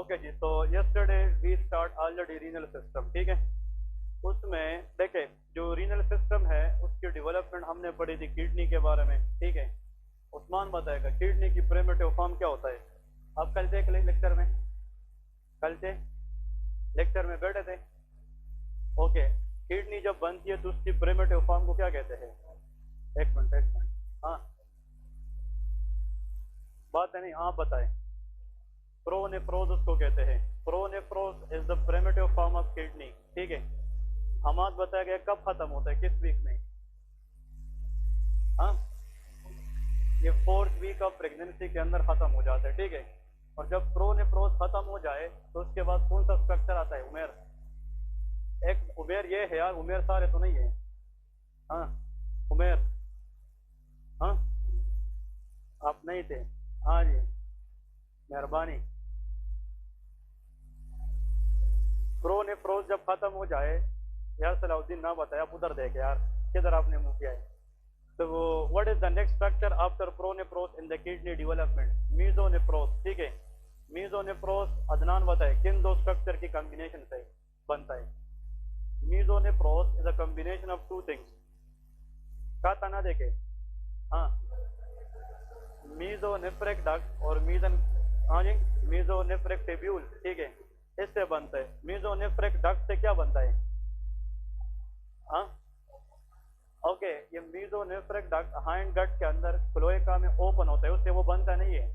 Okay जी, तो yesterday we start already renal system, ठीक है। उसमें देखे जो रीनल सिस्टम है उसकी डेवलपमेंट हमने पढ़ी थी किडनी के बारे में, ठीक है। उस्मान बताएगा किडनी की प्रिमिटिव फॉर्म क्या होता है। आप कल से लेक्चर में, कल से लेक्चर में बैठे थे। ओके, किडनी जब बनती है तो उसकी प्रिमिटिव फॉर्म को क्या कहते हैं। एक मिनट एक मिनट, हाँ बात है नहीं, आप बताएं। प्रोनेफ्रोज उसको कहते हैं। Pronephros is the primitive form of kidney, ठीक है। हमाद बताया गया कब खत्म होता है, किस वीक में। हाँ, ये 4th वीक ऑफ प्रेगनेंसी के अंदर खत्म हो जाता है, ठीक है। और जब प्रोनेफ्रोज खत्म हो जाए तो उसके बाद कौन सा स्ट्रक्चर आता है, उमेर। एक उमेर ये है यार, उमेर सारे तो नहीं है। हाँ उमेर, हाँ आप नहीं थे, हाँ जी मेहरबानी। प्रोनेफ्रोज जब खत्म हो जाए, यार सलाउद्दीन ना बताया, आप उधर देखे यार, किधर आपने मुंह किया है। तो वो what is the next structure after pronephros in the kidney development, mesonephros, ठीक है। मीजोनेफ्रोज अदनान बताए किन दो स्ट्रक्चर की कॉम्बिनेशन से बनता है। Mesonephros is a combination of two things. क्या था ना देखे, हाँ मीजोनेफ्रिक डक्ट और मीजन, हाँ जी मीजोनेफ्रिक टिब्यूल, ठीक है, इससे बनता है। मीजोनेफ्रिक डक्ट से क्या बनता है, हाँ ओके। ये मीजोनेफ्रिक डक्ट हाइंड गट के अंदर क्लोएका में ओपन होता है, उससे वो बनता नहीं है,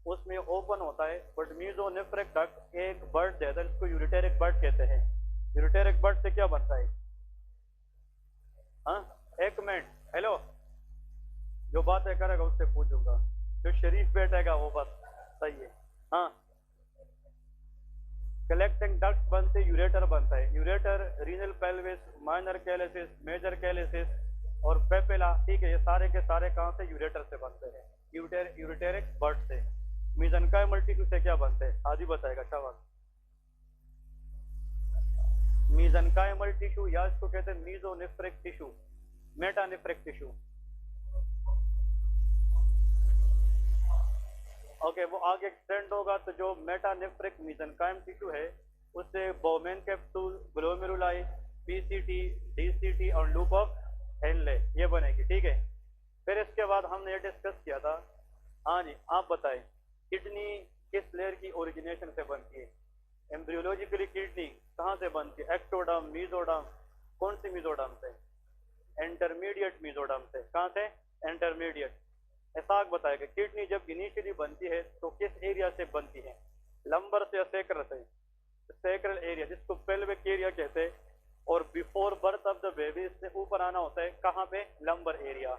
उसमें ओपन होता है। बट मीजोनेफ्रिक डक्ट एक बर्ड देता है, इसको यूरिटेरिक बर्ड कहते हैं। यूरिटेरिक बर्ड से क्या बनता है, हाँ एक मिनट, हेलो, जो बातें करेगा उससे पूछूंगा, जो शरीफ बैठेगा वो बस सही है। हाँ, कलेक्टिंग डक्ट बनते, यूरेटर बनता है। Ureter, renal pelvis, minor calyces, major calyces और पेपेला, ठीक है, ये सारे के सारे कहाँ से, यूरेटर से बनते हैं, यूरिटेरिक बर्ड से। मीजनकाई मल्टीट्यूड से क्या बनते हैं, आदि बताएगा शाबाश। मीजनकाइमल टिश्यू या इसको कहते हैं mesonephric tissue, metanephric tissue. Okay, वो आगे एक्सटेंड होगा तो जो मेटानेफ्रिक मीजनकाइम टिश्यू है उससे Bowman capsule, glomeruli, PCT, DCT और लूप ऑफ हेनले ये बनेगी, ठीक है। फिर इसके बाद हमने ये डिस्कस किया था, हाँ जी आप बताएं किडनी किस लेयर की ओरिजिनेशन से बनती है। एम्ब्रियोलॉजिकली किडनी कहाँ से बनती है, एक्टोडर्म, मीजोडर्म, कौन सी मीजोडर्म से, इंटरमीडिएट मीजोडर्म से। कहाँ से, इंटरमीडिएट। एसाक बताएगा किडनी जब इनिशियली बनती है तो किस एरिया से बनती है, लंबर से या सेक्रल से। सेक्रल एरिया जिसको पेल्विक एरिया कहते हैं, और before birth of the baby इससे ऊपर आना होता है कहाँ पे, लंबर एरिया।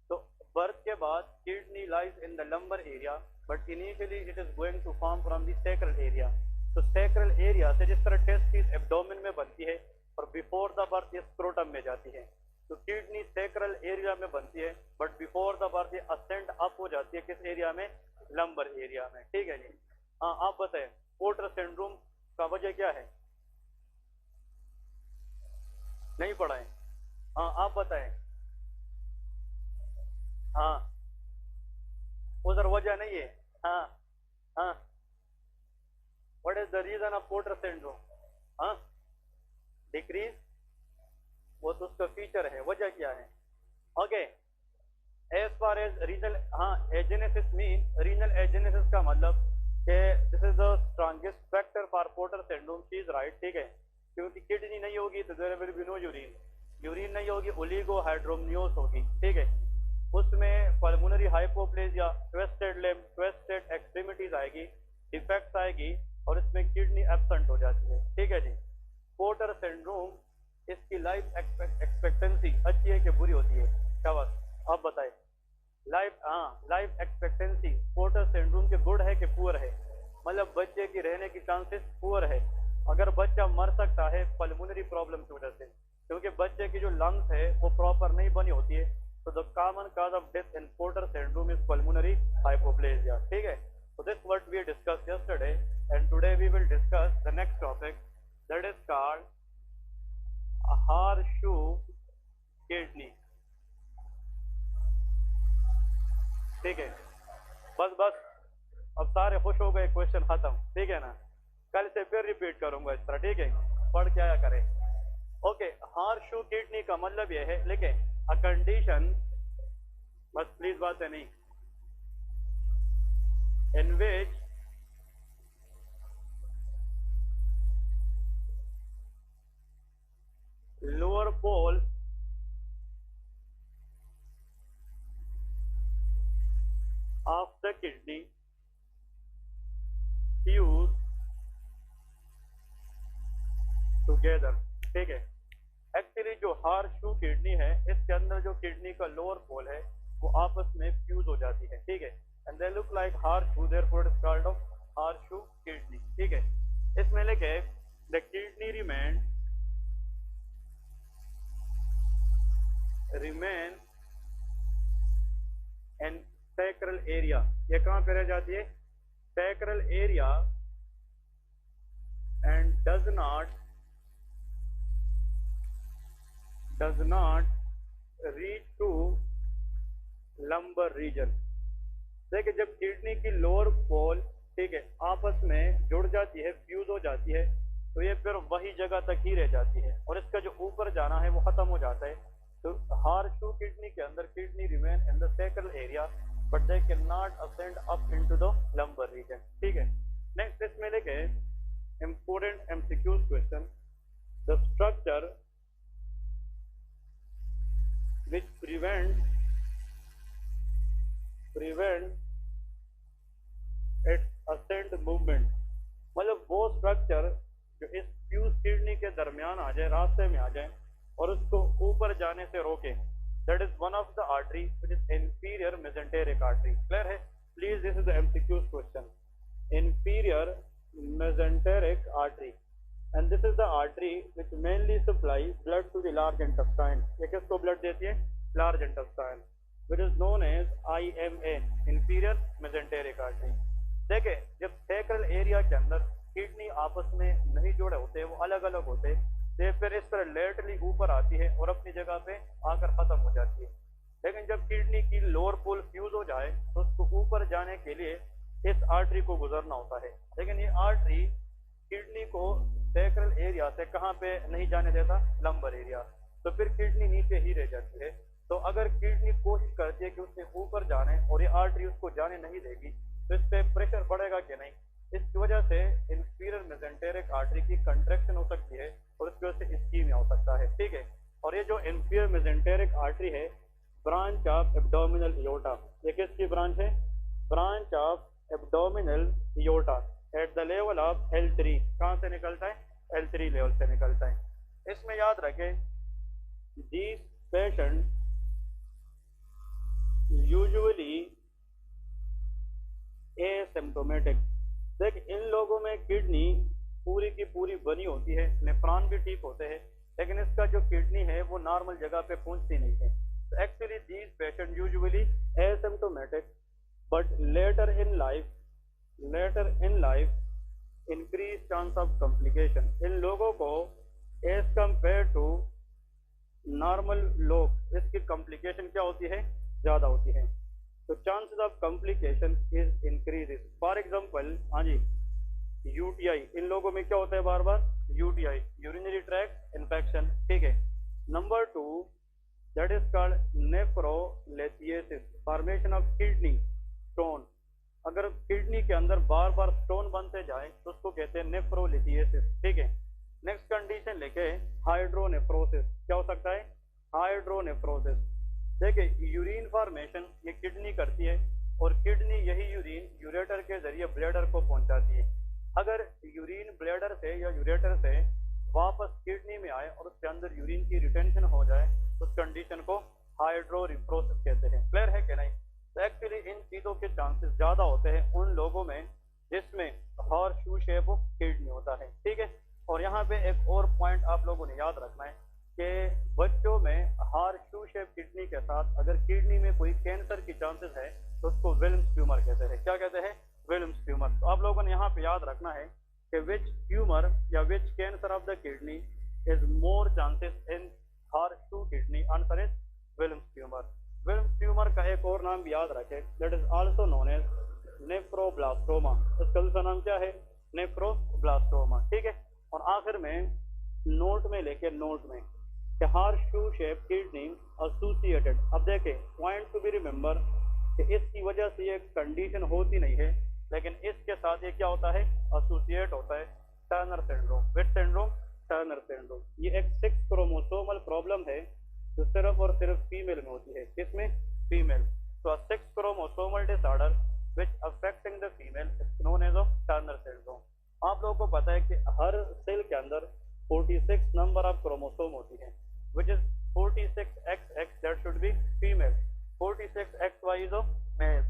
तो बर्थ के बाद kidney lies in the lumbar area, but initially it is going to form from the sacral area. तो सेक्रल एरिया से जिस तरह टेस्टिस एब्डोमेन में बनती है और बिफोर द बर्थ ये स्क्रोटम में जाती है, तो किडनी सेक्रल एरिया में बनती है, बट बिफोर द बर्थ ये असेंड अप हो जाती है किस एरिया में, लंबर एरिया में, ठीक है जी। हाँ आप बताएं पोर्टर सिंड्रोम का वजह क्या है, नहीं पढ़ा है, हाँ आप बताएं। हाँ उधर वजह नहीं है, हाँ हाँ what is the reason of Porter syndrome, हाँ डिक्रीज, वो तो उसका फीचर है, वजह क्या है। Okay, as far as renal, हाँ एजेनेसिस मीन, रीनल एजेनेसिस का मतलब कि this is the strongest factor for Porter syndrome, she is right, ठीक है। क्योंकि किडनी नहीं होगी तो there will be no urine, urine नहीं होगी ओलिगो हाइड्रोमनियोस होगी, ठीक है। उसमें pulmonary hypoplasia, twisted limb, twisted extremities आएगी, डिफेक्ट्स आएगी और इसमें किडनी एब्सेंट हो जाती है, ठीक है जी। पोर्टर सिंड्रोम इसकी लाइफ एक्सपेक्टेंसी अच्छी है कि बुरी होती है, शाबाश आप बताएं। लाइफ, हाँ लाइफ एक्सपेक्टेंसी पोर्टर सिंड्रोम के गुड है कि पुअर है, मतलब बच्चे की रहने की चांसेस पुअर है। अगर बच्चा मर सकता है पल्मोनरी प्रॉब्लम की वजह से, क्योंकि बच्चे की जो लंग्स है वो प्रॉपर नहीं बनी होती है। तो the common cause of death in porter syndrome is pulmonary hypoplasia, ठीक है। So this what we discussed yesterday, and today we will discuss the next topic that is called a horseshoe kidney, ठीक है। बस बस अब सारे खुश हो गए, क्वेश्चन खत्म, ठीक है ना। कल से फिर रिपीट करूंगा इस तरह, ठीक है, पढ़ के आया करें। ओके, हार्शू किडनी का मतलब यह है, लिखे अ कंडीशन, बस प्लीज बात है नहीं, in which lower pole of the kidney fuse together, ठीक है। एक्चुअली जो हार्शू किडनी है, इसके अंदर जो किडनी का लोअर पोल है वो आपस में फ्यूज हो जाती है, ठीक है, and they look like horseshoe, therefore it is called of horseshoe kidney, ठीक है। इसमें लिखे the kidney remain in sacral area, ये कहां पे रह जाती है, sacral area, and does not reach to lumbar region. देखिए जब किडनी की लोअर पोल, ठीक है, आपस में जुड़ जाती है, फ्यूज हो जाती है, तो ये फिर वही जगह तक ही रह जाती है और इसका जो ऊपर जाना है वो खत्म हो जाता है। तो हार्शू किडनी के अंदर kidney remain in the sacral area but they can not ascend up into the lumbar region, ठीक है। नेक्स्ट इसमें लिखे important MCQs question, the structure which prevent its ascent movement, मतलब वो स्ट्रक्चर जो इस फ्यूज किडनी के दरमियान आ जाए, रास्ते में आ जाए और उसको ऊपर जाने से रोके, that is one of the artery which is inferior mesenteric artery. Clear है? Please this is the MCQs question, inferior mesenteric artery, and this is the artery which mainly supplies blood to the large intestine। ये किसको blood देती है? large intestine, which is known as IMA, inferior mesenteric artery। देखे जब sacral area के अंदर kidney आपस में नहीं जुड़े होते, वो अलग अलग होते, तो फिर इस तरह लेटरली ऊपर आती है और अपनी जगह पे आकर खत्म हो जाती है। लेकिन जब किडनी की लोअर पोल फ्यूज हो जाए तो उसको ऊपर जाने के लिए इस आर्टरी को गुजरना होता है, लेकिन ये आर्टरी किडनी को सैक्रल एरिया से कहां पे नहीं जाने देता? लंबर एरिया, तो फिर किडनी नीचे ही रह जाती है। तो अगर किडनी कोशिश करती है कि उससे ऊपर जाने और ये आर्टरी उसको जाने नहीं देगी, तो इस पे प्रेशर बढ़ेगा कि नहीं, इसकी वजह से इंफीरियर मेसेंटेरिक आर्टरी की कंट्रैक्शन हो सकती है और उसकी वजह से इस्कीमिया हो सकता है, ठीक है। और ये जो इंफीरियर मेसेंटेरिक आर्टरी है, ब्रांच ऑफ एब्डोमिनल एओर्टा, ये किसकी ब्रांच है? Branch of abdominal aorta at the level of L3, कहां से निकलता है? L3 लेवल से निकलता है। इसमें याद रखें these patients usually asymptomatic। देख इन लोगों में किडनी पूरी की पूरी बनी होती है, नेफ्रॉन भी ठीक होते हैं, लेकिन इसका जो किडनी है वो नॉर्मल जगह पे पहुंचती नहीं है। तो actually these patients usually asymptomatic but later in life increase chance of complication। इन लोगों को एज कम्पेयर टू नॉर्मल लोग इसकी कॉम्प्लिकेशन क्या होती है? ज्यादा होती है। तो chances of complication is increases. For example, हाँ जी, यूटीआई, इन लोगों में क्या होता है? बार बार यूटीआई, यूरिनरी ट्रैक्ट इन्फेक्शन, ठीक है। Number 2 that is called nephrolithiasis, formation of kidney stone. अगर किडनी के अंदर बार बार स्टोन बनते जाए तो उसको कहते हैं नेफ्रोलिथियसिस, ठीक है। नेक्स्ट कंडीशन लेके हाइड्रोनेफ्रोसिस, क्या हो सकता है? हाइड्रोनेफ्रोसिस। देखिए यूरिन फॉर्मेशन ये किडनी करती है और किडनी यही यूरिन यूरेटर के जरिए ब्लैडर को पहुंचाती है। अगर यूरिन ब्लैडर से या यूरेटर से वापस किडनी में आए और उसके अंदर यूरिन की रिटेंशन हो जाए तो उस कंडीशन को हाइड्रोनेफ्रोसिस कहते हैं। क्लियर है कि नहीं? तो एक्चुअली इन चीज़ों के चांसेस ज़्यादा होते हैं उन लोगों में जिसमें हॉर्सशू शेप किडनी होता है, ठीक है। और यहाँ पे एक और पॉइंट आप लोगों ने याद रखना है कि बच्चों में हॉर्सशू शेप किडनी के साथ अगर किडनी में कोई कैंसर की चांसेस है तो उसको विल्म्स ट्यूमर कहते हैं। क्या कहते हैं? Wilms tumour. तो आप लोगों ने यहाँ पे याद रखना है कि विच ट्यूमर या which cancer of the kidney is more chances in horseshoe kidney? Answer is Wilms tumour. Wilms tumour का एक और नाम भी याद रखें, that is also known as nephroblastoma. इसका दूसरा नाम क्या है? नेफ्रोब्लास्टोमा, ठीक है। और आखिर में नोट में लेके नोट में हार्श शू शेप किडनी एसोसिएटेड। अब देखें पॉइंट टू बी रिमेंबर कि इसकी वजह से ये कंडीशन होती नहीं है, लेकिन इसके साथ ये क्या होता है, एसोसिएट होता है टर्नर सिंड्रोम। विच सिंड्रोम? Turner syndrome. ये एक 6 क्रोमोसोमल प्रॉब्लम है जो सिर्फ और सिर्फ फीमेल में होती है। किसमें? फीमेल। तो 6 chromosomal disorder which affecting the female is known as Turner syndrome. आप लोगों को पता है कि हर सेल के अंदर 46 नंबर ऑफ क्रोमोसोम होती है, which is 46XX, that should be female, 46XY is of male।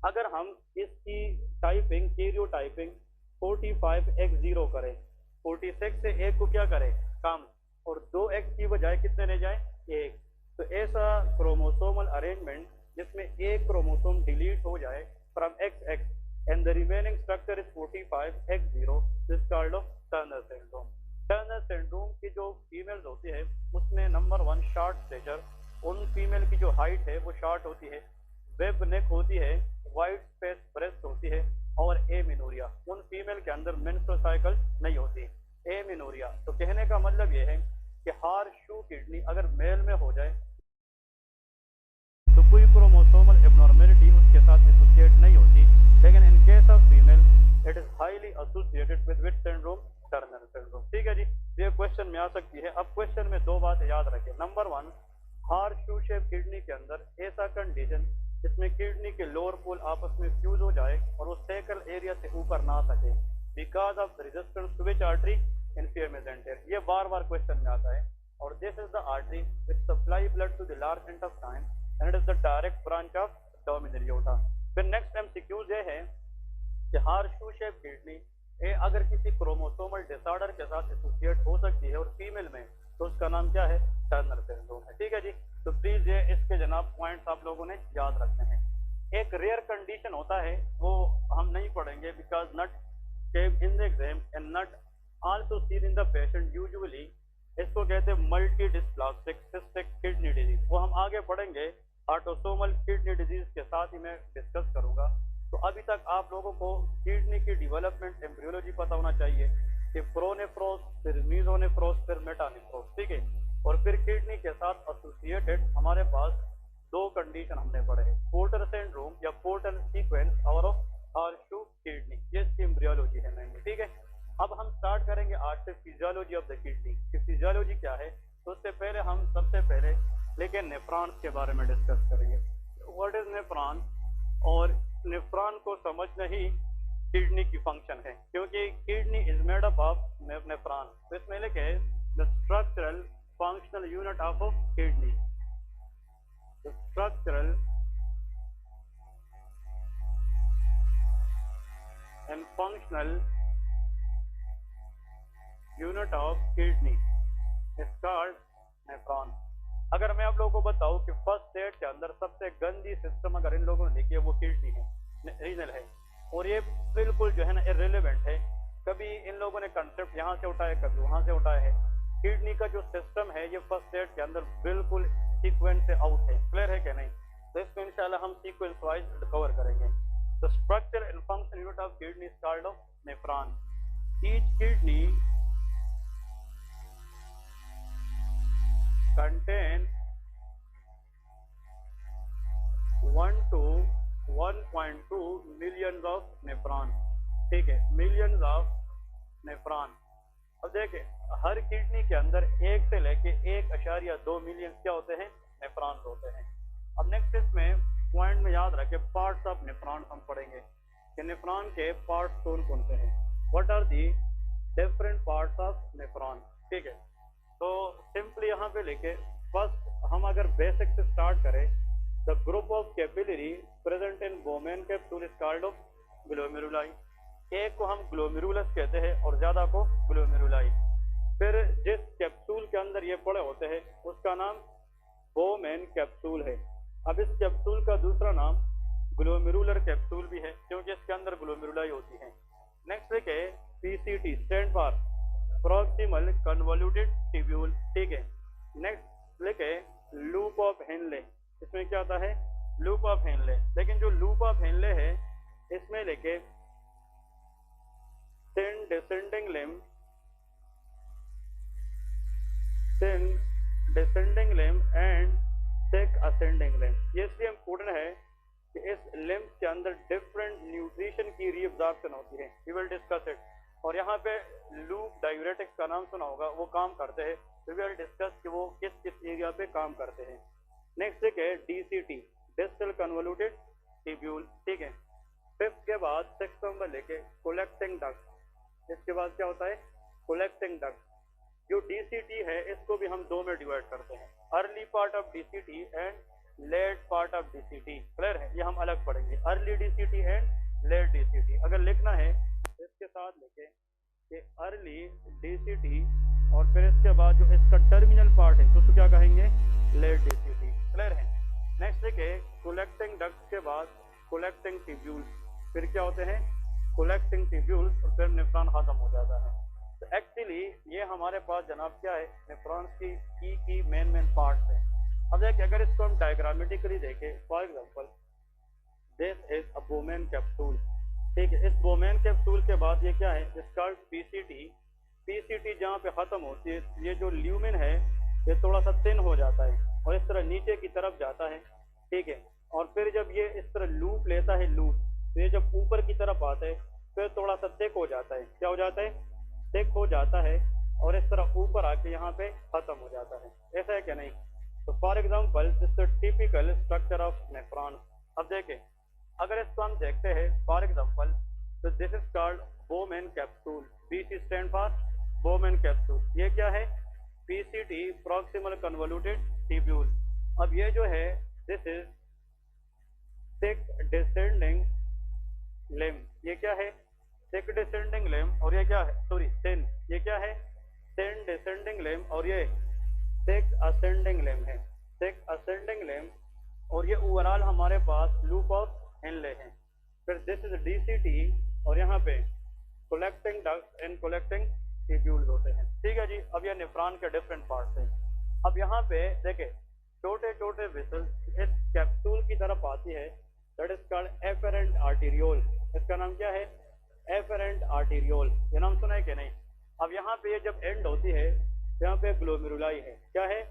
अगर हम इसकी टाइपिंग कैरियोटाइपिंग 45X0 करें, 46 से एक को क्या करें, कम, और 2X की बजाय कितने ले जाए, एक। तो ऐसा क्रोमोसोमल अरेंजमेंट जिसमें एक क्रोमोसोम डिलीट हो जाए from XX and the remaining structure is 45X0 is called of Turner syndrome। Turner syndrome की जो फीमेल्स होती है उसमें नंबर 1 शॉर्ट स्टेचर, उन फीमेल की जो हाइट है वो शॉर्ट होती है, वेब नेक होती है, वाइड स्पेस ब्रेस्ट होती है, और एमिनोरिया। उन फीमेल के अंदर मेंस्ट्रुअल साइकिल नहीं होती, एमिनोरिया। तो कहने का मतलब ये है कि हार्श शू किडनी अगर मेल में हो जाए तो कोई क्रोमोसोमल एब्नॉर्मेलिटी उसके साथ एसोसिएट नहीं होती, लेकिन in case of female it is highly associated with which syndrome, Turner syndrome. ठीक है जी, ये क्वेश्चन में आ सकती है। अब क्वेश्चन में दो बातें याद रखें। नंबर 1, हार्श शू शेप किडनी के अंदर ऐसा कंडीशन जिसमें किडनी के लोअर पोल आपस में फ्यूज हो जाए और वो सेकल एरिया से ऊपर ना सके because of resistance to which artery, inferior mesenteric. ये बार बार क्वेश्चन में आता है। और this is the artery which supply blood to the large intestine and it is the direct branch of abdominal aorta। फिर नेक्स्ट एमसीक्यूज ये है कि हार्श शू शेप किडनी अगर किसी क्रोमोसोमल डिसऑर्डर के साथ एसोसिएट हो सकती है और फीमेल में, तो उसका नाम क्या है, टर्नर सिंड्रोम है। ठीक है जी, तो प्लीज ये इसके जनाब पॉइंट्स आप लोगों ने याद रखने हैं। एक रेयर कंडीशन होता है वो हम नहीं पढ़ेंगे because not came in the exam and not also seen in the patient usually, इसको कहते हैं multi dysplastic cystic kidney disease. वो हम आगे पढ़ेंगे, ऑटोसोमल किडनी डिजीज के साथ ही मैं डिस्कस करूंगा। तो अभी तक आप लोगों को किडनी की डेवलपमेंट एम्ब्रियोलॉजी पता होना चाहिए कि प्रोनेफ्रोस, फिर मीजोनेफ्रोस, फिर मेटानेफ्रोस। ठीक है, और फिर किडनी के साथ एसोसिएटेड हमारे पास दो कंडीशन हमने पढ़े हैं, पोर्टर सिंड्रोम या पोर्टर सीक्वेंस और हार्श शू किडनी। ये इसकी एम्ब्रियोलॉजी है मैंने। ठीक है, अब हम स्टार्ट करेंगे आज से फिजियोलॉजी ऑफ द किडनी की फिजियोलॉजी क्या है। तो उससे पहले हम सबसे पहले लेकिन नेफ्रॉन्स के बारे में डिस्कस करेंगे। व्हाट इज नेफ्रॉन, और नेफ्रॉन को समझना ही किडनी की फंक्शन है, क्योंकि kidney is made up of nephron. तो इसमें लिखे the structural functional unit of kidney, the structural and functional unit of kidney is called nephron. अगर मैं आप लोगों को बताऊं कि फर्स्ट स्टेट के अंदर सबसे गंदी सिस्टम अगर इन लोगों ने देखी है वो किडनी है, रीनल है, और ये बिल्कुल जो है ना इररिलेवेंट है। कभी इन लोगों ने कंसेप्ट यहाँ से उठाया, कभी वहां से उठाया है। किडनी का जो सिस्टम है ये फर्स्ट स्टेट के अंदर बिल्कुल सीक्वेंस से आउट है। क्लियर है कि नहीं? तो इसको इंशाल्लाह हम सीक्वेंस वाइज कवर करेंगे। The structure and function unit of kidney is called of nephron. Each kidney contain 1 to 1.2 millions of nephron। ठीक है, millions of nephron। अब देखिए हर किडनी के अंदर 1 से लेके 1.2 मिलियन क्या होते हैं, नेफ्रॉन्स होते हैं। अब नेक्स्ट इसमें पॉइंट में याद रखे पार्ट्स ऑफ नेफ्रॉन हम पढ़ेंगे कि नेफ्रॉन के पार्ट्स कौन कौन से हैं, what are the different parts of nephron. ठीक है, तो सिंपली यहाँ पे लेके फर्स्ट हम अगर बेसिक से स्टार्ट करें, the group of capillary present in Bowman capsule is called of glomeruli. एक को हम ग्लोमेरुलस कहते हैं और ज्यादा को ग्लोमेरुलाई। फिर जिस कैप्सूल के अंदर ये पड़े होते हैं उसका नाम बोमेन कैप्सूल है। अब इस कैप्सूल का दूसरा नाम ग्लोमेरुलर कैप्सूल भी है क्योंकि इसके अंदर ग्लोमेरुलाई होती है। नेक्स्ट लिखे PCT, stand for proximal convoluted tubule. ठीक है, नेक्स्ट लिखे लूप ऑफ हेनले। इसमें क्या आता है, लूप ऑफ हेनले। लेकिन जो लूप ऑफ हेनले है इसमें लेके thin descending limb, thin descending limb and thick ascending limb। ये इसलिए इम्पोर्टेंट है कि इस लिम्ब के अंदर डिफरेंट न्यूट्रिशन की रीअब्जॉर्प्शन होती है। We will discuss it. और यहाँ पे लूप डायूरेटिक्स का नाम सुना होगा, वो काम करते हैं। वी विल डिस्कस कि वो किस किस एरिया पे काम करते हैं। नेक्स्ट है DCT, डिस्टल कन्वोल्यूटेड ट्यूब्यूल, ठीक है। फिफ्थ के बाद 6 नंबर लेके कोलेक्टिंग डक्ट। इसके बाद क्या होता है? Collecting duct. जो DCT है इसको भी हम दो में डिवाइड करते हैं, early part of DCT and let part of DCT। Clear है? ये हम अलग पढ़ेंगे, early DCT and let DCT। अगर लिखना है तो इसके साथ लिखे कि अर्ली DCT और फिर इसके बाद जो इसका टर्मिनल पार्ट है तो उसको क्या कहेंगे? Let DCT। क्लियर है? नेक्स्ट लिखे कोलेक्टिंग डक्ट के बाद कोलेक्टिंग ट्यूब्यूल, फिर क्या होते हैं? कोलेक्टिंग ट्यूब्यूल, और फिर नेफ्रॉन खत्म हो जाता है। तो एक्चुअली ये हमारे पास जनाब क्या है? नेफ्रॉन्स की मेन पार्ट्स है। अब देखिए, अगर इसको हम डायग्रामेटिकली देखें, for example this is a Bowman capsule, ठीक है। इस बोमेन कैप्सूल के बाद ये क्या है? इट्स कॉल्ड PCT जहाँ पे खत्म होती है, ये जो ल्यूमेन है ये थोड़ा सा थिन हो जाता है और इस तरह नीचे की तरफ जाता है, ठीक है। और फिर जब ये इस तरह लूप लेता है, लूप, तो ये जब ऊपर की तरफ आता है फिर थोड़ा सा थिक हो जाता है। क्या हो जाता है? थिक हो जाता है और इस तरह ऊपर आके यहाँ पे खत्म हो जाता है। ऐसा है क्या? नहीं। तो for example this typical structure of nephron. अब देखें, अगर इसको हम देखते हैं फॉर एग्जाम्पल, तो this is called Bowman capsule. BC stand for Bowman capsule. ये क्या है? PCT, proximal convoluted tubule. अब ये जो है this is thick descending limb. ये क्या है? Thick descending limb. और ये क्या है? Sorry, thin. ये क्या है? Thin descending limb. और ये थिक असेंडिंग लिम्ब है, थिक असेंडिंग लिम्ब। और ये ओवरऑल हमारे पास लूप ऑफ हेनले है। फिर दिस इज DCT और यहाँ पे collecting duct and collecting tubules होते हैं, ठीक है जी। अब ये नेफ्रॉन के डिफरेंट पार्ट्स हैं। अब यहाँ पे देखे छोटे छोटे वेसल्स इस कैप्सूल की तरफ आती है, that is called efferent arteriole. इसका नाम क्या है? Efferent arteriole. ये नाम सुना है कि नहीं? अब यहाँ पे ये जब एंड होती है तो यहाँ पे ग्लोमेरुलाई है। क्या है?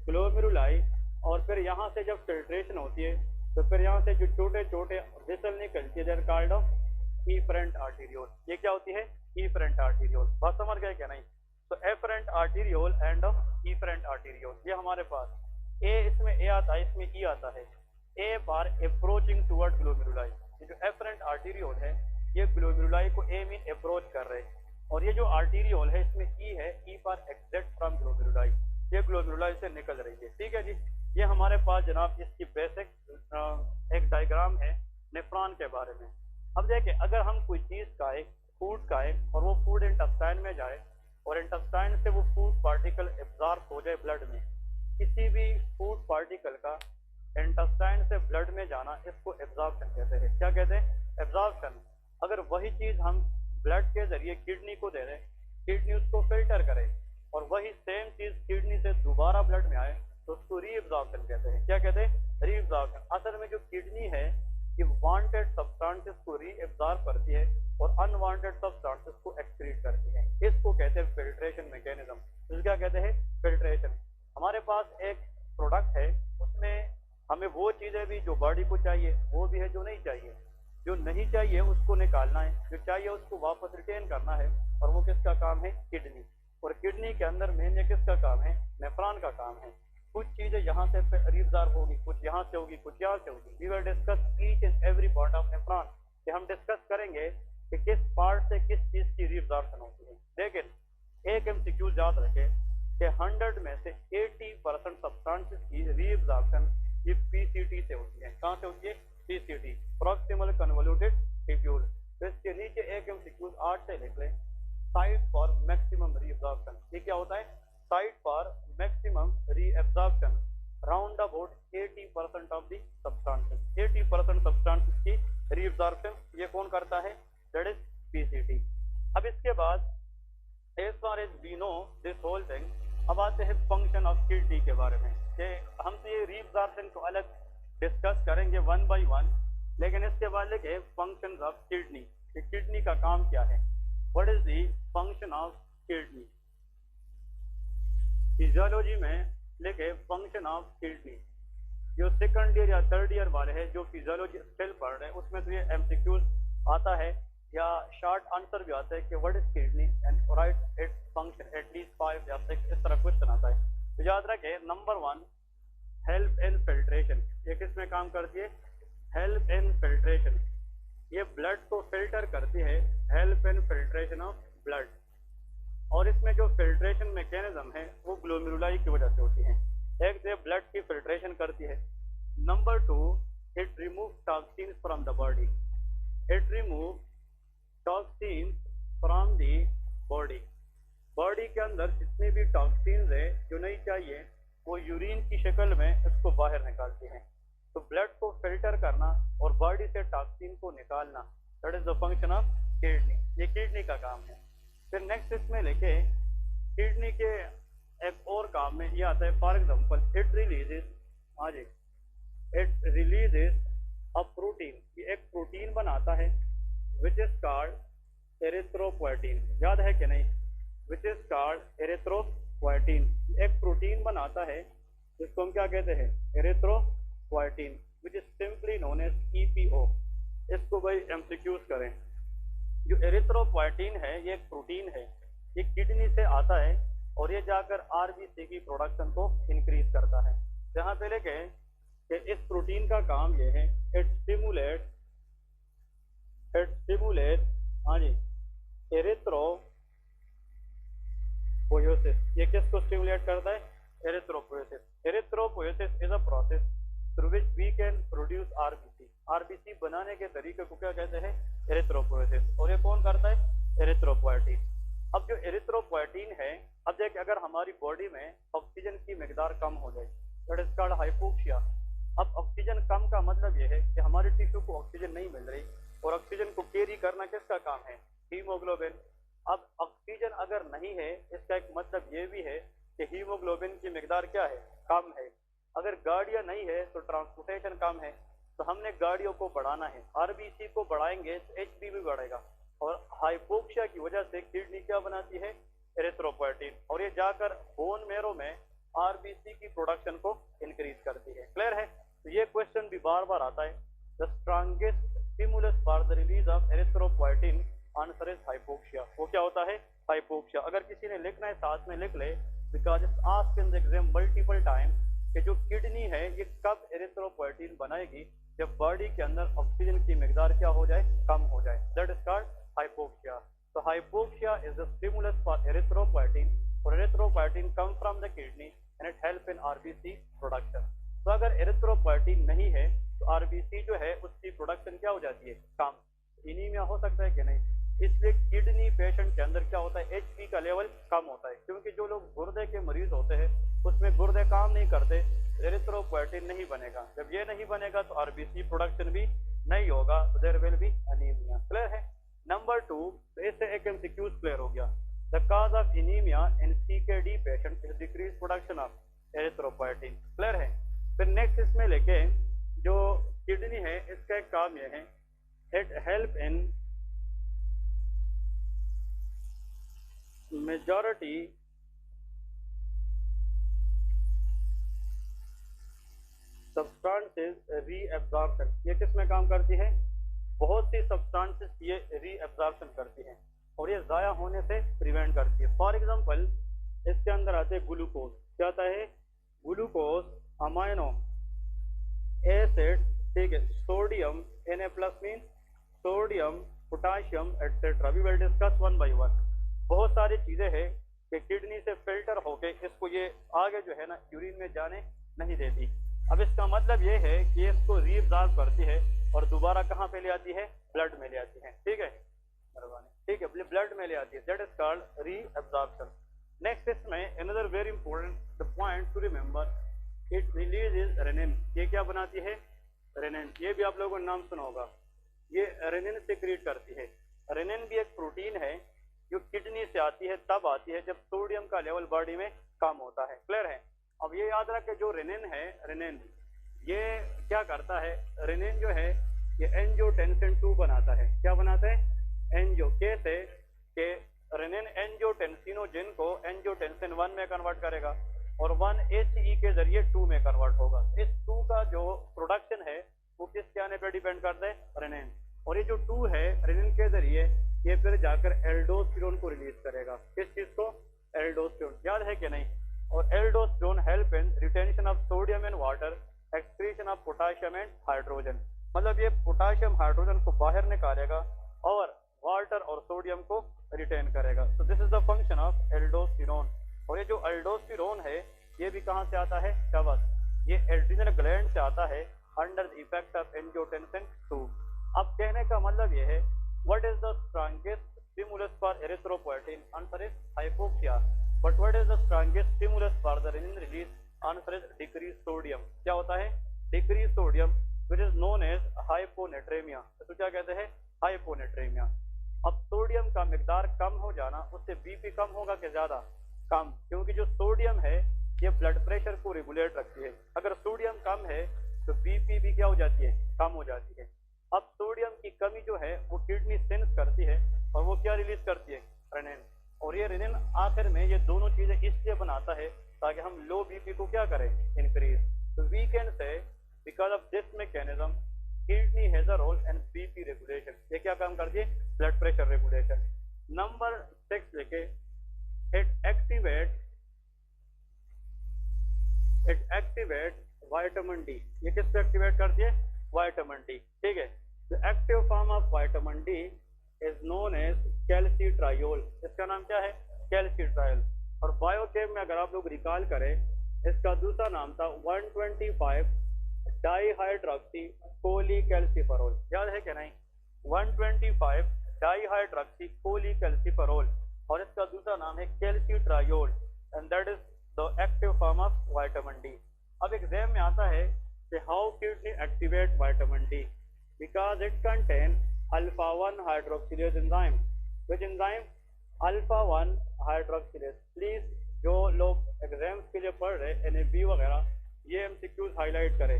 ग्लोमेरुलाई। और फिर यहाँ से जब फिल्ट्रेशन होती है तो फिर यहाँ से जो छोटे छोटे वेसल निकलती है, that called off efferent arteriole. ये क्या होती है? Efferent arteriole. बात समझ गए क्या? नहीं। तो efferent arteriole and efferent arteriole, ये हमारे पास इसमें ए आता है, इसमें ई आता है। A for approaching toward glomeruli. ये जो एफेरेंट आर्टेरियोल है ये ग्लोमेरुलाई को ए मीन अप्रोच कर रहे हैं। और ये जो आर्टेरियोल है इसमें ई है, E for exit from glomeruli. ये ग्लोमेरुलाई से निकल रही है, ठीक है जी। ये हमारे पास जनाब इसकी बेसिक एक डायग्राम है नेफ्रॉन के बारे में। अब देखें, अगर हम कोई चीज़ खाए, फूड खाए, और वो फूड इंटेस्टाइन में जाए और इंटेस्टाइन से वो फूड पार्टिकल एब्जॉर्ब हो जाए ब्लड में, किसी भी फूड पार्टिकल का इंटेस्टाइन से ब्लड में जाना, इसको एब्जॉर्प्शन कहते हैं। क्या कहते हैं? एब्जॉर्प्शन। अगर वही चीज़ हम ब्लड के जरिए किडनी को दे दें, किडनी उसको फिल्टर करे, और वही सेम चीज़ किडनी से दोबारा ब्लड में आए तो उसको रीअब्जॉर्प्शन कहते हैं। क्या कहते हैं? रीअब्जॉर्प्शन। असल में जो किडनी है ये वांटेड सब्सटेंसेस को रीअब्जॉर्ब करती है और अनवांटेड सब्सटेंसेस को एक्सक्रीट करती है। इसको कहते हैं फिल्ट्रेशन मैकेनिज्म। तो क्या कहते हैं? फिल्ट्रेशन। हमारे पास एक प्रोडक्ट है, उसमें हमें वो चीज़ें भी जो बॉडी को चाहिए वो भी है, जो नहीं चाहिए। जो नहीं चाहिए उसको निकालना है, जो चाहिए उसको वापस रिटेन करना है, और वो किसका काम है? किडनी। और किडनी के अंदर मेन ये किसका काम है? नेफ्रॉन का काम है। कुछ चीज़ें यहाँ से रीअब्जॉर्ब होगी, कुछ यहाँ से होगी, कुछ यहाँ से होगी। We will discuss each and every part of nephron. कि हम डिस्कस करेंगे कि किस पार्ट से किस चीज़ की रीअब्जॉर्प्शन होती है। लेकिन एक MCQ याद रखें कि 100 में से 80% सब्सटेंसेस की रीअब्जॉर्प्शन ये PCT से होती है। कहाँ से होती है? PCT, proximal convoluted tubule. तो इसके नीचे एक MCQ 8 से लिख लें, साइट फॉर मैक्सिमम रीअब्जॉर्प्शन। ये क्या होता है? Site for maximum reabsorption round about 80% of the substances. 80% substances की रीअब्जॉर्प्शन ये कौन करता है? That is PCT। अब इसके बाद as far as we know this whole thing, अब आते हैं फंक्शन ऑफ किडनी के बारे में। कि हम तो ये रीअब्जॉर्प्शन को अलग डिस्कस करेंगे वन बाय वन, लेकिन इसके बाद लिखे फंक्शंस ऑफ किडनी, कि किडनी का काम क्या है। What is the function of kidney, physiology में लिखे फंक्शन ऑफ किडनी। जो सेकंड ईयर या थर्ड ईयर वाले हैं जो फिजियोलॉजी स्टिल पढ़ रहे हैं उसमें तो ये एमसीक्यूज आता है या शॉर्ट आंसर भी आता है कि what is kidney and right it function at least 5 या 6, इस तरह क्वेश्चन आता है। तो याद रखें, नंबर 1 हेल्प इन फिल्ट्रेशन, ये किस में काम करती है? हेल्प इन फिल्ट्रेशन, ये ब्लड को फिल्टर करती है, help in filtration of blood. और इसमें जो फिल्ट्रेशन मैकेनिज्म है वो ग्लोमेरुलाई की वजह से होती है। एक तो ब्लड की फिल्ट्रेशन करती है, number 2 it remove toxins from the body, it remove toxins from the body. Body के अंदर जितनी भी टॉक्सिन्स है जो नहीं चाहिए वो यूरिन की शक्ल में इसको बाहर निकालती हैं। तो ब्लड को फिल्टर करना और बॉडी से टॉक्सिन को निकालना, that is the function of kidney, ये किडनी का काम है। फिर नेक्स्ट इसमें लिखे किडनी के एक और काम में ये आता है, फॉर एग्जांपल इट रिलीजेस, हाँ जी, इट रिलीजेस अ प्रोटीन, ये एक प्रोटीन बनाता है विच इज कॉल्ड एरिथ्रोपोएटिन, याद है कि नहीं? विच इज कॉल्ड एरिथ्रोपोएटिन, एक प्रोटीन बनाता है जिसको हम क्या कहते हैं? Erythropoietin, which is simply known as EPO। इसको भाई एमसीक्यूज करें। जो एरिथ्रोपोएटिन है ये एक प्रोटीन है, ये किडनी से आता है और ये जाकर RBC की प्रोडक्शन को इंक्रीज करता है। जहाँ पे लेके कि इस प्रोटीन का काम ये है, इट स्टिमुलेट, हाँ जी, एरिथ्रोपोएसिस, ये किसको स्टिमुलेट करता है? Erythropoiesis. Erythropoiesis is a process through which we can produce RBC बनाने के तरीके को क्या कहते हैं? एरिथ्रोपोएसिस। और ये कौन करता है? एरिथ्रोपोएटिन। अब जो एरिथ्रोपोएटिन है, अब देख अगर हमारी बॉडी में ऑक्सीजन की मिकदार कम हो जाए, दैट इज कॉल्ड हाइपोक्सिया। अब ऑक्सीजन कम का मतलब यह है कि हमारे टिश्यू को ऑक्सीजन नहीं मिल रही, और ऑक्सीजन को कैरी करना किसका काम है? हीमोग्लोबिन। अब ऑक्सीजन अगर नहीं है, इसका एक मतलब ये भी है कि हीमोग्लोबिन की मिकदार क्या है? कम है। अगर गाड़ियां नहीं है तो ट्रांसपोर्टेशन कम है, तो हमने गाड़ियों को बढ़ाना है, RBC को बढ़ाएंगे तो HB भी बढ़ेगा। और हाइपोक्सिया की वजह से किडनी क्या बनाती है? एरिथ्रोपोएटिन, और ये जाकर बोन मैरो में RBC की प्रोडक्शन को इंक्रीज करती है। क्लियर है? तो ये क्वेश्चन भी बार बार आता है, the strongest stimulus for the release of erythropoietin, answer is hypoxia. वो क्या होता है? हाइपोक्सिया। अगर किसी ने लिखना है साथ में लिख ले, because it's asked in the exam multiple time कि जो किडनी है ये कब एरिथ्रोपोएटिन बनाएगी? जब बॉडी के अंदर ऑक्सीजन की मिकदार क्या हो जाए? कम हो जाए, दैट इज कॉल्ड हाइपोक्सिया। तो hypoxia is the stimulus for erythropoietin, और erythropoietin come from the kidney and it help in RBC production. तो अगर एरिथ्रोपोएटिन नहीं है तो RBC जो है उसकी प्रोडक्शन क्या हो जाती है? कम। एनीमिया हो सकता है कि नहीं? इसलिए किडनी पेशेंट के अंदर क्या होता है? HP का लेवल कम होता है, क्योंकि जो लोग गुर्दे के मरीज होते हैं उसमें गुर्दे काम नहीं करते, एरिथ्रोपोएटिन नहीं बनेगा। जब ये नहीं बनेगा तो RBC प्रोडक्शन भी नहीं होगा, तो there will be anaemia. Clear है? नंबर 2, तो इससे एक MCQs क्लियर हो गया। The cause of anaemia in CKD patient is decrease production of erythropoietin. Clear है? फिर नेक्स्ट इसमें लेके जो किडनी है इसका एक काम यह है, it help in majority substances reabsorption. ये किस में काम करती है? बहुत सी सब्सटेंसेस ये रीअब्जॉर्प्शन करती हैं और ये जाया होने से प्रिवेंट करती है। फॉर एग्जांपल इसके अंदर आते हैं ग्लूकोज, क्या आता है? ग्लूकोज, अमाइनो एसिड, ठीक है, sodium, Na+ mean sodium, potassium etcetera. We will discuss one by one. बहुत सारी चीजें हैं कि किडनी से फिल्टर होके इसको ये आगे जो है ना यूरिन में जाने नहीं देती। अब इसका मतलब ये है कि इसको रीअब्जॉर्ब करती है और दोबारा कहाँ पे ले आती है? ब्लड में ले आती है। ठीक है, ठीक है, ब्लड में ले आती है, that is called reabsorption. Next इसमें another very important point to remember, it releases renin. ये क्या बनाती है? रेनिन। ये भी आप लोगों को नाम सुना होगा, ये रेनिन सिक्रीट करती है। रेनिन भी एक प्रोटीन है जो किडनी से आती है, तब आती है जब सोडियम का लेवल बॉडी में कम होता है। क्लियर है? अब ये याद रखें जो रेनिन है, रेनिन ये क्या करता है? रेनिन जो है ये एंजियोटेंसिन 2 बनाता है। क्या बनाता है? एंजियो, कैसे? कि रेनिन एंजियोटेंसिनोजिन को एंजियोटेंसिन 1 में कन्वर्ट करेगा और 1-HE के जरिए 2 में कन्वर्ट होगा। इस 2 का जो प्रोडक्शन है वो किसके आने पर डिपेंड करता है? रेनिन। और ये जो 2 है रेनिन के जरिए ये फिर जाकर एल्डोस्टेरोन को रिलीज करेगा। किस चीज को? एल्डोस्टेरोन। याद है कि नहीं? और aldosterone help in retention of sodium and water, excretion of potassium and hydrogen. मतलब ये पोटाशियम हाइड्रोजन को बाहर निकालेगा और वाटर और सोडियम को रिटेन करेगा। So this is the function of aldosterone. और ये जो एल्डोस्टेरोन है ये भी कहाँ से आता है? शाबाश, ये एड्रिनल ग्लैंड से आता है under the effect of angiotensin 2। अब कहने का मतलब ये है, what is the strongest stimulus for erythropoietin? Answer is hypoxia. But what is the strongest stimulus for the renin release? Answer is decrease sodium. क्या होता है? Decrease sodium which is known as hyponatraemia. तो क्या कहते हैं? Hyponatraemia. अब sodium का मिकदार कम हो जाना, उससे बीपी कम होगा कि ज्यादा? कम, क्योंकि जो सोडियम है ये ब्लड प्रेशर को रेगुलेट रखती है। अगर सोडियम कम है तो बीपी भी क्या हो जाती है? कम हो जाती है। अब सोडियम की कमी जो है वो किडनी सेंस करती है और वो क्या रिलीज करती है? रेनिन। और ये रेनिन आखिर में ये दोनों चीजें इसलिए बनाता है ताकि हम लो बीपी को क्या करें? इंक्रीज। तो we can say because of this mechanism kidney has a role in BP regulation. ये क्या काम करती है? Blood pressure regulation. नंबर 6 लिखे, इट एक्टिवेट विटामिन डी। ये किसको एक्टिवेट करती है? Vitamin D. ठीक है, the active form of vitamin D is known as calcitriol. इसका नाम क्या है? कैल्सिट्रायोल। और बायोकेम में अगर आप लोग रिकॉल करें, इसका दूसरा नाम था 125 डाईहाइड्रोक्सी कोलीकैल्सिफेरॉल। याद है कि नहीं? 125 डाईहाइड्रोक्सी कोलीकैल्सिफेरॉल और इसका दूसरा नाम है calcitriol and that is the active form of vitamin D. अब एग्जाम में आता है कि how kidney activate vitamin D? Because it contain alpha 1 hydroxylase enzyme. Which enzyme? Alpha 1 hydroxylase. Please जो लोग एग्जाम्स के लिए पढ़ रहे NAB वगैरह, ये MCQs हाईलाइट करें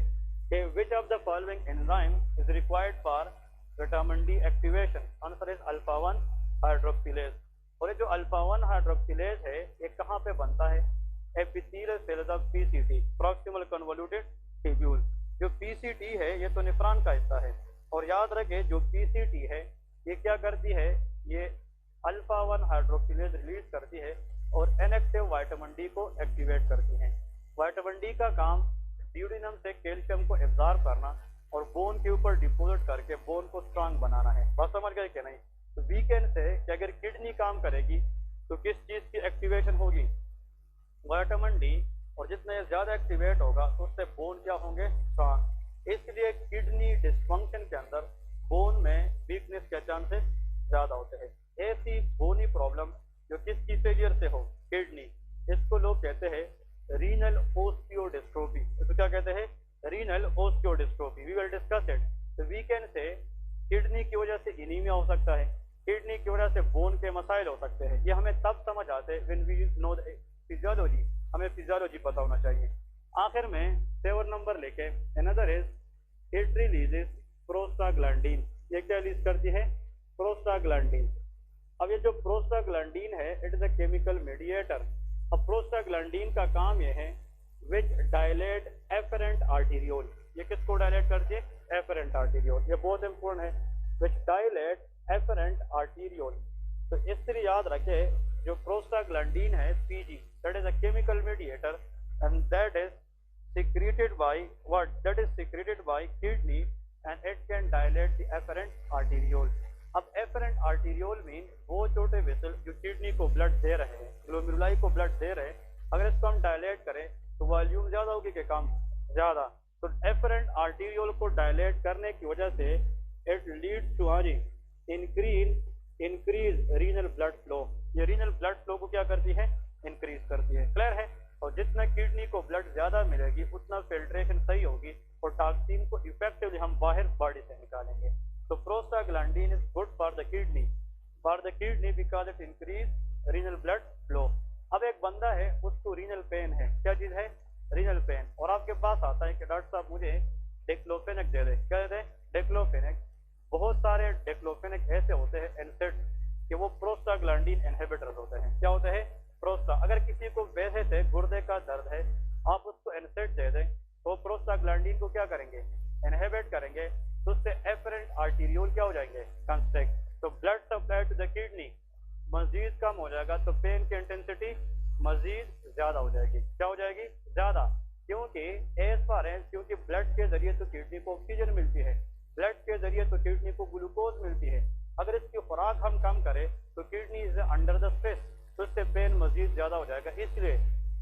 कि which of the following enzyme is required for vitamin D activation? Answer is alpha 1 hydroxylase. और ये जो अल्फा 1 हाइड्रोक्सिलेज है ये कहाँ पे बनता है? Epithelial cells of PCT, proximal convoluted tubule. जो PCT है ये तो नेफ्रॉन का हिस्सा है। और याद रखें जो PCT है ये क्या करती है? ये अल्फा 1 हाइड्रोक्सिलेज रिलीज करती है और इनएक्टिव विटामिन डी को एक्टिवेट करती है। विटामिन डी का काम ड्यूडिनम से कैल्शियम को एब्जॉर्ब करना और बोन के ऊपर डिपोजिट करके बोन को स्ट्रांग बनाना है। बात समझ गए कि नहीं? तो वीकेंड से कि अगर किडनी काम करेगी तो किस चीज की एक्टिवेशन होगी? Vitamin D. और जितना ये ज्यादा एक्टिवेट होगा तो उससे बोन क्या होंगे? स्ट्रांग। इसलिए किडनी डिस्फंक्शन के अंदर बोन में वीकनेस के चांसेस ज्यादा होते हैं। ऐसी बोनी प्रॉब्लम जो किसकी फेलियर से हो? किडनी। इसको लोग कहते हैं रीनल ओस्टियोडिस्ट्रोफी। तो क्या कहते हैं? Renal osteodystrophy. We will discuss it. तो वी कैन से किडनी की वजह से एनीमिया हो सकता है, किडनी की वजह से बोन के मसाइल हो सकते हैं। ये हमें तब समझ आते हैं व्हेन वी नो फिजियोलॉजी। हमें फिजियोलॉजी पता होना चाहिए। आखिर में 7 नंबर लेके, another is it releases prostaglandin. ये क्या रिलीज करती है? प्रोस्टाग्लैंडिन। अब ये जो प्रोस्टाग्लैंडिन है it is a chemical mediator. अब प्रोस्टाग्लैंडिन का काम ये है विच डायलेट एफरेंट आर्टीरियोल। ये किसको डायलेट करती है? Afferent arteriole. ये बहुत इंपॉर्टेंट है, विच डायलेट एफरेंट आर्टीरियोल। तो इसलिए याद रखे जो प्रोस्टाग्लैंडिन है PG, that is a chemical mediator and that is secreted by what? That is secreted by kidney and it can dilate the afferent arteriole. अब efferent arteriole मीन वो छोटे vessel जो किडनी को ब्लड दे रहे हैं, glomeruli को blood दे रहे हैं, अगर इसको हम डायलेट करें तो वॉल्यूम ज्यादा होगी कि कम? ज्यादा। तो efferent arteriole को डायलेट करने की वजह से it leads to increase renal blood flow। ये रीनल ब्लड फ्लो को क्या करती है? इंक्रीज करती है। क्लियर है? और जितना किडनी को ब्लड ज्यादा मिलेगी उतना फिल्ट्रेशन सही होगी और टॉक्सिन को इफेक्टिवली हम बाहर बॉडी से निकालेंगे। तो prostaglandin is good for the kidney because it increase renal blood flow. अब एक बंदा है उसको रीनल पेन है। क्या चीज है? Renal pain. और आपके पास आता है कि डॉक्टर साहब मुझे डिक्लोफेनेक दे दे। क्या दे? डिक्लोफेनेक। बहुत सारे डिक्लोफेनेक ऐसे होते हैं एनसेड कि वो प्रोस्टाग्लैंडिन इनहिबिटर्स होते हैं। क्या होते हैं? प्रोस्टा। अगर किसी को वैसे से गुर्दे का दर्द है, आप उसको एनसेड दे दें तो प्रोस्टाग्लैंडिन को क्या करेंगे? इनहिबिट करेंगे, तो उससे एफरेंट आर्टीरियोल क्या हो जाएंगे? कंस्ट्रिक्ट। तो blood supply to the kidney मजीद कम हो जाएगा, तो पेन की इंटेंसिटी मजीद ज्यादा हो जाएगी। क्या हो जाएगी? ज्यादा। क्योंकि एज फार एज, क्योंकि ब्लड के जरिए तो किडनी को ऑक्सीजन मिलती है, ब्लड के जरिए तो किडनी को ग्लूकोज मिलती है। अगर इसकी खुराक हम कम करें तो kidney is under the stress, तो इससे पेन मजीद ज्यादा हो जाएगा। इसलिए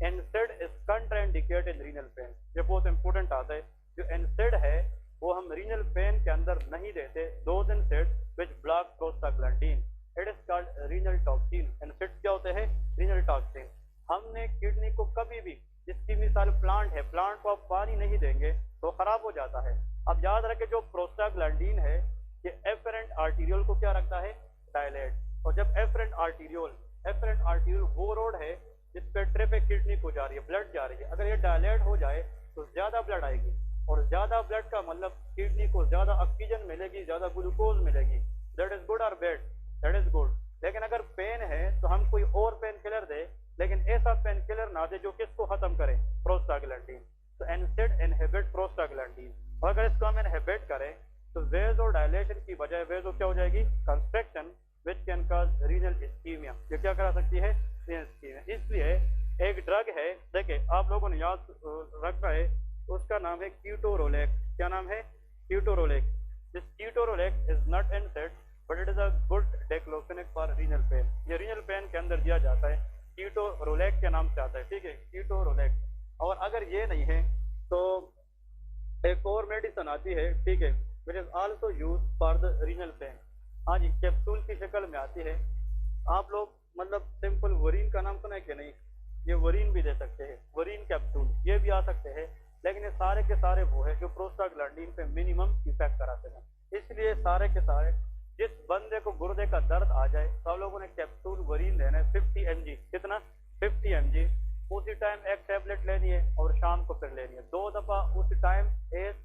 NSAID is contraindicated in renal pain. ये बहुत इंपॉर्टेंट आता है। जो एनसेड है वो हम रीनल पेन के अंदर नहीं देते। Those एनसेड which block prostaglandin, it is called renal toxin. एनसेड क्या होते हैं? Renal toxin. हमने किडनी को कभी भी, जिसकी मिसाल प्लांट है, प्लांट को आप पानी नहीं देंगे तो खराब हो जाता है। अब याद रखें जो प्रोस्टाग्लैंडिन है ये एफरेंट आर्टीरियोल को क्या रखता है? डायलेट। और जब एफरेंट आर्टीरियोल वो रोड है जिस पे ट्रिप किडनी को जा रही है, ब्लड जा रही है, अगर ये डायलेट हो जाए तो ज्यादा ब्लड आएगी, और ज्यादा ब्लड का मतलब किडनी को ज्यादा ऑक्सीजन मिलेगी, ज्यादा ग्लूकोज मिलेगी। दैट इज गुड और बैड? That is good. लेकिन अगर पेन है तो हम कोई और पेन किलर दे, लेकिन ऐसा पेन किलर ना दे जो किसको खत्म करे? प्रोस्टाग्लैंडिन। तो एनसेड इनहिबिट प्रोस्टाग्लैंडिन। और अगर इसको हम इनहिबिट करें तो वेजो डायलेशन की बजाय वेजो क्या हो जाएगी? Construction, which can cause renal ischaemia. ये क्या करा सकती है? Renal ischaemia. इसलिए एक ड्रग है, देखिए आप लोगों ने याद रखना है, उसका नाम है कीटोरोलेक। क्या नाम है? Ketorolac. This ketorolac is not NSAID but it is a good diclofenac for renal pain. ये रीनल पेन के अंदर दिया जाता है, कीटोरोलेक के नाम से आता है, ठीक है, कीटोरोलेक। और अगर ये नहीं है तो एक और मेडिसिन आती है, ठीक है, which is also use for the renal pain. हाँ जी, कैप्सूल की शक्ल में आती है। आप लोग मतलब सिंपल वरीन का नाम सुना है कि नहीं? ये वरीन भी दे सकते हैं, वरीन कैप्सूल, ये भी आ सकते हैं। लेकिन ये सारे के सारे वो है जो प्रोस्टाग्लैंडिन पे मिनिमम इफेक्ट कराते हैं। इसलिए सारे के सारे जिस बंदे को गुर्दे का दर्द आ जाए, सब लोगों ने कैप्सूल वरीन लेना है 50 mg। कितना? 50 mg। उसी टाइम एक टैबलेट लेनी है और शाम को फिर लेनी है 2 दफा। उसी time as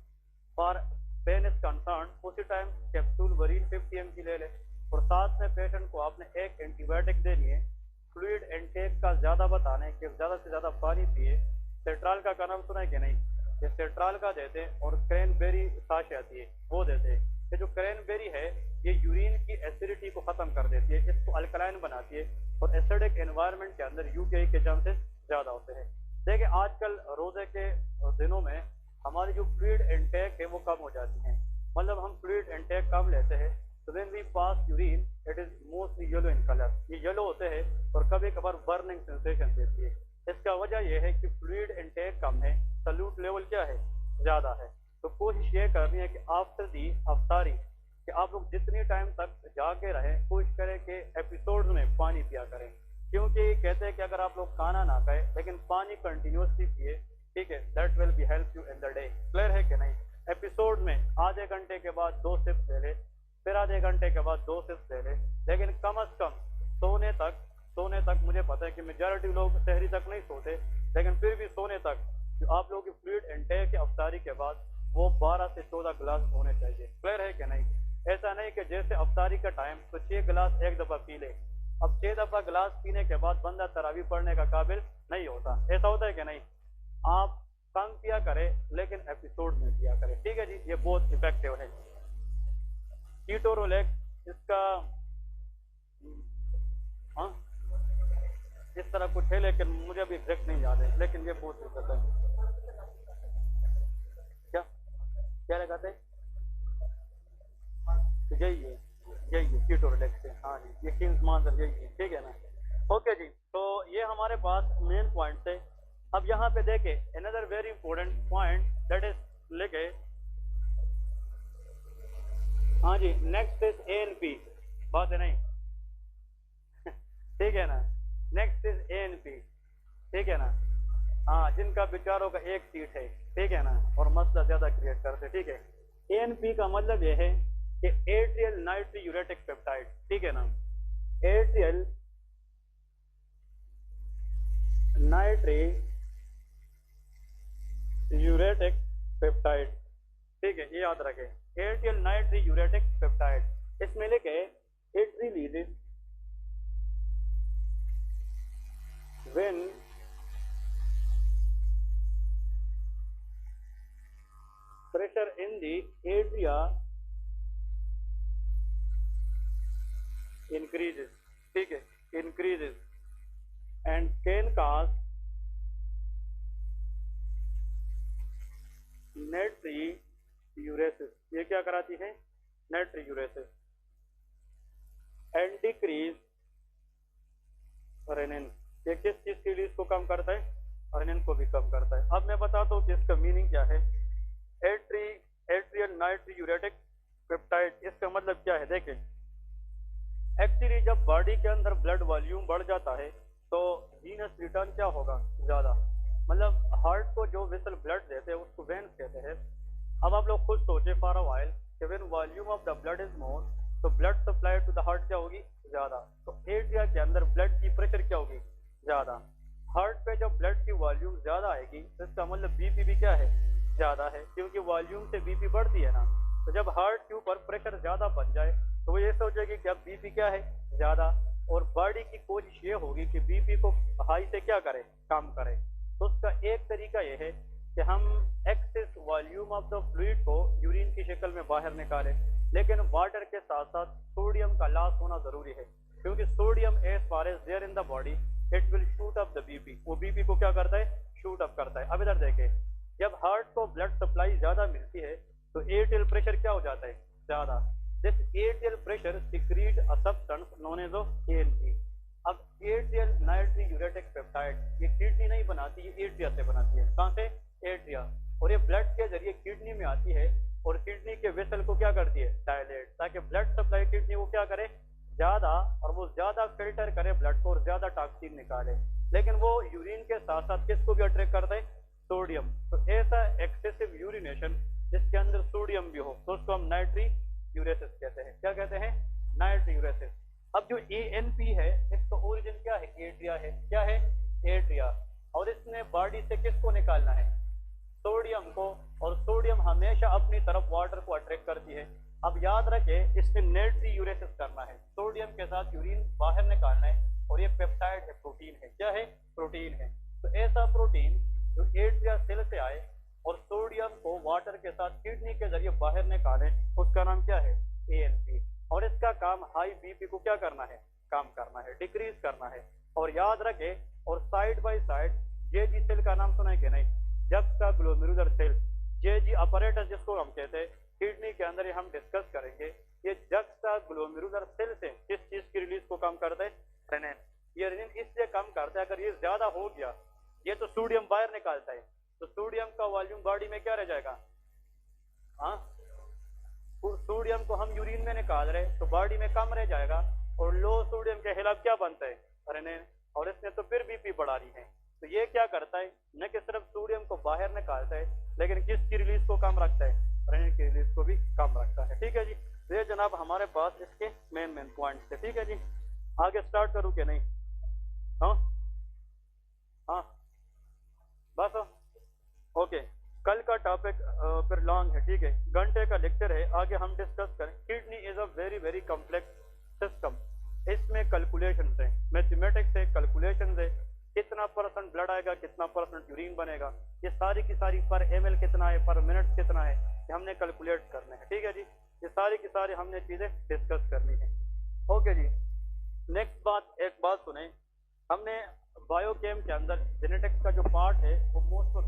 for pain is concern, उसी टाइम कैप्सूल वरीन 50 mg ले ले। और साथ में पेशेंट को आपने एक एंटीबायोटिक देनी है। फ्लूइड इनटेक का ज्यादा बताना है कि ज्यादा से ज्यादा पानी पिए। सेट्राल का नाम सुना है कि नहीं? ये सेट्राल का देते हैं। और क्रैनबेरी साश आती है वो देते हैं। ये जो क्रैनबेरी है ये यूरिन की एसिडिटी को खत्म कर देती है, इसको अल्कलाइन बनाती है, और एसिडिक एनवायरनमेंट के अंदर यूटीआई के चांसेस ज्यादा होते हैं। देखिए आजकल रोजे के दिनों में हमारी जो फ्लूइड इनटेक है वो कम हो जाती है। मतलब हम फ्लूइड इनटेक कम लेते हैं, तो when we pass urine it is mostly yellow in colour. ये येलो होते हैं और कभी कभार बर्निंग सेंसेशन देती है। इसका वजह यह है कि फ्लूइड इनटेक कम है, सल्यूट लेवल क्या है? ज्यादा है। तो कोशिश ये करनी है कि आफ्टर दी अफ्तारी कि आप लोग जितनी टाइम तक जाके रहें, कोशिश करें कि एपिसोड्स में पानी पिया करें। क्योंकि कहते हैं कि अगर आप लोग खाना ना खाएं लेकिन पानी कंटिन्यूसली पिए, ठीक है, that will be help you in the day. Clear है कि नहीं? एपिसोड में आधे घंटे के बाद 2 सिप्स ले ले, फिर आधे घंटे के बाद 2 सिप्स ले ले, लेकिन कम अज कम सोने तक मुझे पता है कि मेजॉरिटी लोग शहरी तक नहीं सोते, लेकिन फिर भी सोने तक जो आप लोगों की फ्लूइड इनटेक की अफ्तारी के बाद वो 12 से 14 गिलास होने चाहिए। क्लियर है कि नहीं? ऐसा नहीं कि जैसे अफ्तारी का टाइम तो 6 गिलास एक दफा पी ले। अब 6 दफा गिलास पीने के बाद बंदा तरावी पढ़ने का काबिल नहीं होता। ऐसा होता है कि नहीं? आप कम पिया करें लेकिन एपिसोड में पिया करें, ठीक है जी। ये बहुत इफेक्टिव है कीटोरोलेक। इसका हाँ इस तरह कुछ है, लेकिन मुझे अभी एग्जैक्ट नहीं याद है, लेकिन ये बहुत दिक्कत है। क्या लगाते हैं? यही है कीटोरोलेक से। हाँ जी, ये किंग्स मार्जर यही है, ठीक है ना? ओके जी, तो ये हमारे पास मेन पॉइंट थे। अब यहाँ पे देखे another very important point that is लिखे। हाँ जी, नेक्स्ट इज ANP। बात है नहीं? ठीक है ना? नेक्स्ट इज ANP, ठीक है ना? हाँ, जिनका विचारों का एक सीट है, ठीक है ना, और मसला ज्यादा क्रिएट करते, ठीक है। ANP का मतलब यह है कि एट्रियल नाइट्रीयूरेटिक पेप्टाइड, ठीक है ना? एट्रियल नाइट्रीयूरेटिक पेप्टाइड, ठीक है, ये याद रखें। एट्रियल नाइट्रीयूरेटिक पेप्टाइड, इसमें लिखे it releases when pressure in the atria increases, ठीक है, increases and can cause natriuresis, ये क्या कराती है, natriuresis, and decrease रेनिन, ये किस चीज की रिलीज को कम करता है, रेनिन को भी कम करता है। अब मैं बताता हूँ कि इसका मीनिंग क्या है। एट्रियल नाइट्रियूरेटिक पेप्टाइड, इसका मतलब क्या है, देखें एक्चुअली जब बॉडी के अंदर ब्लड वॉल्यूम बढ़ जाता है तो वीनस रिटर्न क्या होगा, ज्यादा, मतलब हार्ट को जो वेसल ब्लड देते हैं उसको वेन्स कहते हैं। अब आप लोग खुद सोचे फॉर अ व्हाइल कि when volume of the blood is more तो blood supply to the heart क्या होगी, ज्यादा, तो एट्रिया के अंदर ब्लड की प्रेशर क्या होगी, ज्यादा। हार्ट पे जब ब्लड की वॉल्यूम ज्यादा आएगी तो इसका मतलब बीपी भी क्या है, ज्यादा है, क्योंकि वॉल्यूम से बीपी बढ़ती है ना। तो जब हार्ट के ऊपर प्रेशर ज्यादा बन जाए तो वो ये सोचेगी कि अब बीपी क्या है, ज्यादा, और बॉडी की कोशिश ये होगी कि बीपी को हाई से क्या करे, कम करे। तो उसका एक तरीका ये है कि हम excess volume of the fluid को यूरिन की शक्ल में बाहर निकालें, लेकिन वाटर के साथ साथ सोडियम का लॉस होना जरूरी है, क्योंकि sodium as far as there in the body it will shoot up the BP, वो बीपी को क्या करता है, शूट अप करता है। अब इधर देखें, जब हार्ट को ब्लड सप्लाई ज्यादा मिलती है तो एट्रियल प्रेशर क्या हो जाता है, ज्यादा। This atrial pressure secrete a substance known as ANP. अब एट्रियल नाइट्रियूरेटिक पेप्टाइड ये किडनी नहीं बनाती, ये एट्रिया से बनाती है। कहाँ से, एट्रिया, और ये ब्लड के जरिए किडनी में आती है और किडनी के वेसल को क्या करती है, डायलेट, ताकि ब्लड सप्लाई किडनी को क्या करे, ज्यादा, और वो ज्यादा फिल्टर करे ब्लड को और ज्यादा टॉक्सिन निकाले। लेकिन वो यूरिन के साथ साथ किसको भी अट्रैक्ट करता है, सोडियम। तो ऐसा एक्सेसिव यूरिनेशन जिसके अंदर सोडियम भी हो तो उसको हम नाइट्रियूरेसिस कहते हैं। क्या कहते हैं, नाइट्रियूरेसिस। अब जो एएनपी है इसका ओरिजिन क्या है, एट्रिया है। क्या है, एट्रिया, और इसने बॉडी से किसको निकालना है, सोडियम को, और सोडियम हमेशा अपनी तरफ वाटर को अट्रैक्ट करती है। अब याद रखें इसमें नाइट्रियूरेसिस करना है, सोडियम के साथ यूरिन बाहर निकालना है, और ये पेप्टाइड है, प्रोटीन है। क्या है, प्रोटीन है। तो ऐसा प्रोटीन जो एट्रिया सेल से आए और सोडियम को वाटर के साथ किडनी के जरिए बाहर निकाले, उसका नाम क्या है, एएनपी। और इसका काम हाई बीपी को क्या करना है, काम करना है, डिक्रीज करना है। और याद रखे, और side by side JG cell का नाम सुना है कि नहीं, जक्सटाग्लोमेरुलर सेल, जेजी अपरेटस जिसको हम कहते हैं, किडनी के अंदर हम डिस्कस करेंगे। ये जक्सटाग्लोमेरुलर सेल से किस चीज की रिलीज को कम करता है, रेनिन। ये रेनिन इसलिए कम करता है, अगर ये ज्यादा हो गया, ये तो सोडियम बाहर निकालता है, तो सोडियम का वॉल्यूम बॉडी में क्या रह जाएगा, हाँ, सोडियम को हम यूरिन में निकाल रहे तो बॉडी में कम रह जाएगा, और लो सोडियम के खिलाफ क्या बनता है, रेनिन, और इसने तो फिर बीपी बढ़ा रही है। तो ये क्या करता है, न कि सिर्फ सोडियम को बाहर निकालता है, लेकिन किसकी रिलीज को कम रखता है, रेनिन की रिलीज को भी कम रखता है। ठीक है जी, ये जनाब हमारे पास इसके मेन पॉइंट्स थे। ठीक है जी, आगे स्टार्ट करूँ कि नहीं, हाँ हाँ बस, ओके। कल का टॉपिक फिर लॉन्ग है, ठीक है, घंटे का लेक्चर है, आगे हम डिस्कस करें। Kidney is a very very complex system, इसमें कैलकुलेशंस है, मैथमेटिक्स है, कैलकुलेशंस है, कितना परसेंट ब्लड आएगा, कितना परसेंट यूरिन बनेगा, ये सारी की सारी, पर ml कितना है, पर मिनट कितना है, ये हमने कैलकुलेट करने हैं। ठीक है जी, ये सारी की सारी हमने चीजें डिस्कस करनी है। ओके जी, नेक्स्ट बात, एक बात सुने, हमने बायोकेम के अंदर जेनेटिक्स का जो पार्ट है वो मोस्ट ऑफ